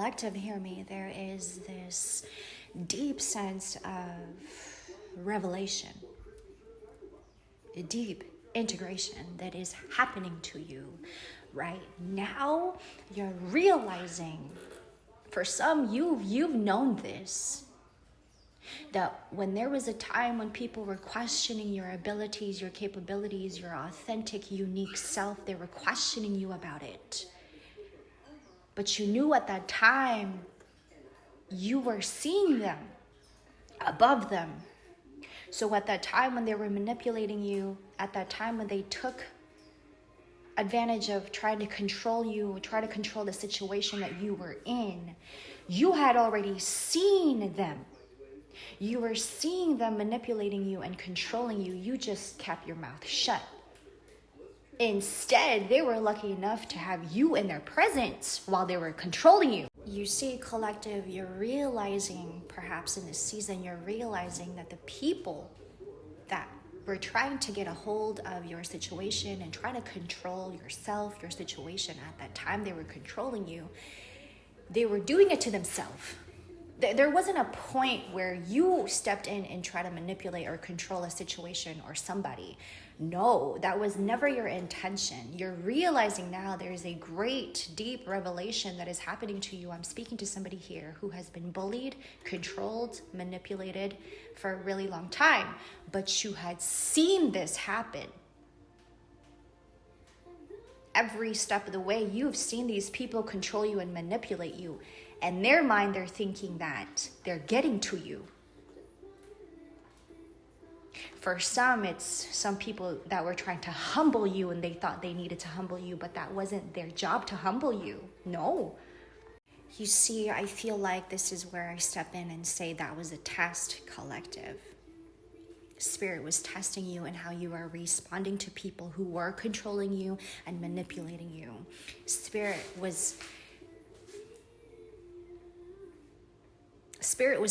collective, hear me, there is this deep sense of revelation, a deep integration that is happening to you right now. You're realizing, for some, you've known this, that when there was a time when people were questioning your abilities, your capabilities, your authentic, unique self, they were questioning you about it. But you knew at that time you were seeing them above them. So at that time when they were manipulating you, at that time when they took advantage of trying to control you, try to control the situation that you were in, you had already seen them. You were seeing them manipulating you and controlling you. You just kept your mouth shut. Instead, they were lucky enough to have you in their presence while they were controlling you. You see, collective, you're realizing, perhaps in this season, you're realizing that the people that were trying to get a hold of your situation and try to control yourself, your situation at that time, they were controlling you. They were doing it to themselves. There wasn't a point where you stepped in and tried to manipulate or control a situation or somebody. No, that was never your intention. You're realizing now there's a great, deep revelation that is happening to you. I'm speaking to somebody here who has been bullied, controlled, manipulated for a really long time, but you had seen this happen. Every step of the way, you've seen these people control you and manipulate you. And in their mind, they're thinking that they're getting to you. For some, it's some people that were trying to humble you and they thought they needed to humble you, but that wasn't their job to humble you. No. You see, I feel like this is where I step in and say that was a test, collective. Spirit was testing you and how you are responding to people who were controlling you and manipulating you. Spirit was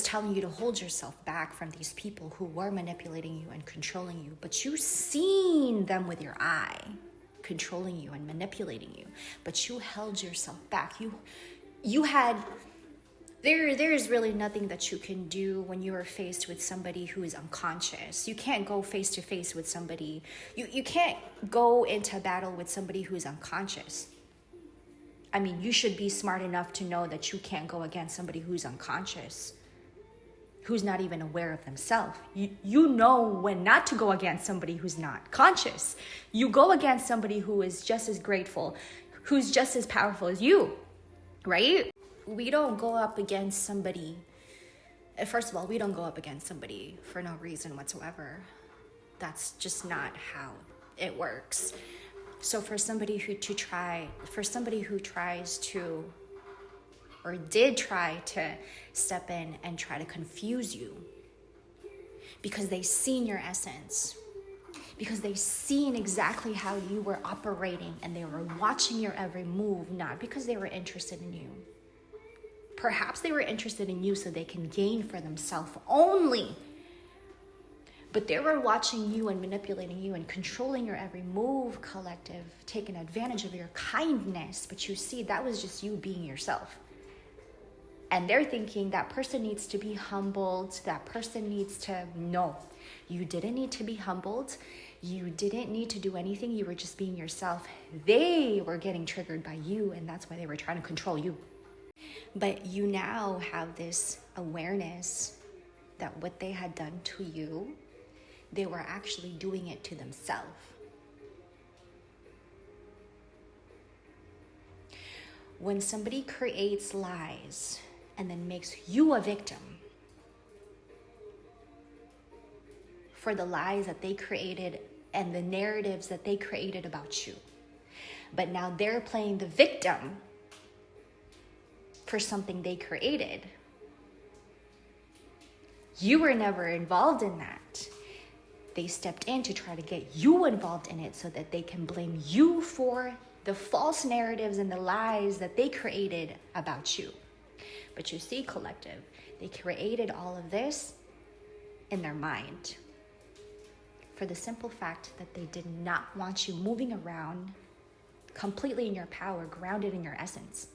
telling you to hold yourself back from these people who were manipulating you and controlling you, but you seen them with your eye, controlling you and manipulating you, but you held yourself back. You had, there is really nothing that you can do when you are faced with somebody who is unconscious. You can't go face to face with somebody. You can't go into battle with somebody who is unconscious. I mean, you should be smart enough to know that you can't go against somebody who's unconscious, who's not even aware of themselves. You know when not to go against somebody who's not conscious. You go against somebody who is just as grateful, who's just as powerful as you, right? We don't go up against somebody. First of all, we don't go up against somebody for no reason whatsoever. That's just not how it works. So for somebody who tries to, or did try to step in and try to confuse you, because they seen your essence, because they seen exactly how you were operating, and they were watching your every move, not because they were interested in you. Perhaps they were interested in you so they can gain for themselves only. But they were watching you and manipulating you and controlling your every move, collective, taking advantage of your kindness. But you see, that was just you being yourself. And they're thinking that person needs to be humbled. That person needs to, no, you didn't need to be humbled. You didn't need to do anything. You were just being yourself. They were getting triggered by you, and that's why they were trying to control you. But you now have this awareness that what they had done to you, they were actually doing it to themselves. When somebody creates lies and then makes you a victim for the lies that they created and the narratives that they created about you, but now they're playing the victim for something they created. You were never involved in that. They stepped in to try to get you involved in it so that they can blame you for the false narratives and the lies that they created about you. But you see, collective, they created all of this in their mind for the simple fact that they did not want you moving around completely in your power, grounded in your essence.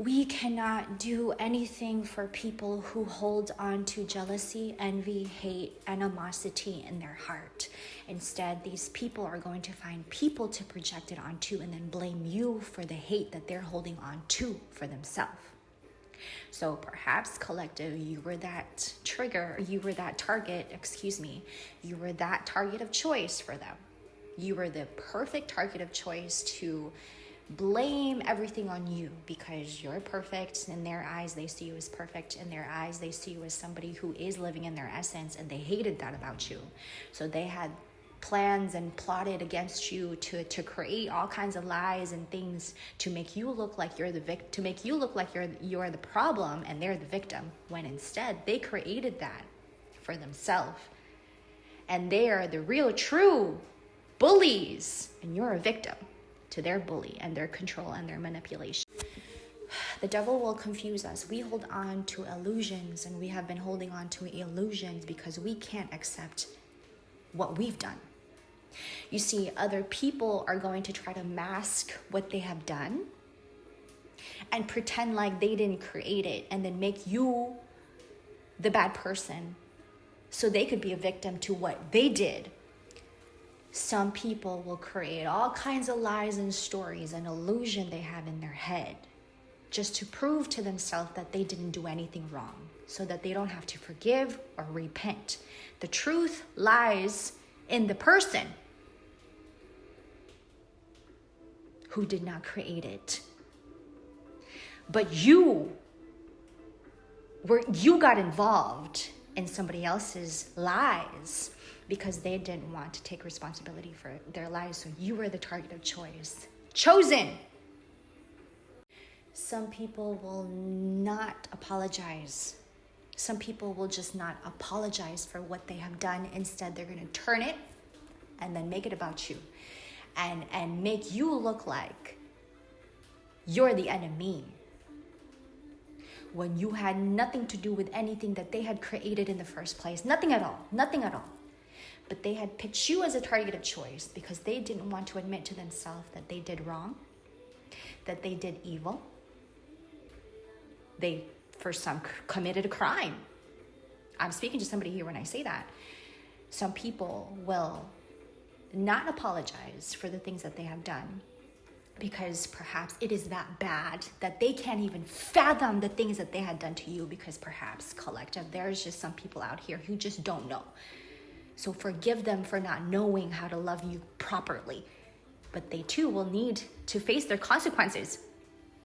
We cannot do anything for people who hold on to jealousy, envy, hate, animosity in their heart. Instead, these people are going to find people to project it onto and then blame you for the hate that they're holding on to for themselves. So perhaps, collective, you were that trigger, you were that target, you were that target of choice for them. You were the perfect target of choice to blame everything on you because you're perfect. In their eyes, they see you as perfect. In their eyes, they see you as somebody who is living in their essence, and they hated that about you. So they had plans and plotted against you to create all kinds of lies and things to make you look like you're the to make you look like you're the problem and they're the victim, when instead they created that for themselves. And they are the real true bullies, and you're a victim to their bully and their control and their manipulation. The devil will confuse us. We hold on to illusions, and we have been holding on to illusions because we can't accept what we've done. You see, other people are going to try to mask what they have done and pretend like they didn't create it, and then make you the bad person so they could be a victim to what they did. Some people will create all kinds of lies and stories and illusion they have in their head just to prove to themselves that they didn't do anything wrong, so that they don't have to forgive or repent. The truth lies in the person who did not create it. But you got involved in somebody else's lies because they didn't want to take responsibility for their lives. So you were the target of choice. Chosen. Some people will not apologize. Some people will just not apologize for what they have done. Instead, they're going to turn it and then make it about you. And make you look like you're the enemy, when you had nothing to do with anything that they had created in the first place. Nothing at all. But they had picked you as a target of choice because they didn't want to admit to themselves that they did wrong, that they did evil. They, for some, committed a crime. I'm speaking to somebody here when I say that. Some people will not apologize for the things that they have done because perhaps it is that bad that they can't even fathom the things that they had done to you, because perhaps, collective, there's just some people out here who just don't know. So forgive them for not knowing how to love you properly. But they too will need to face their consequences.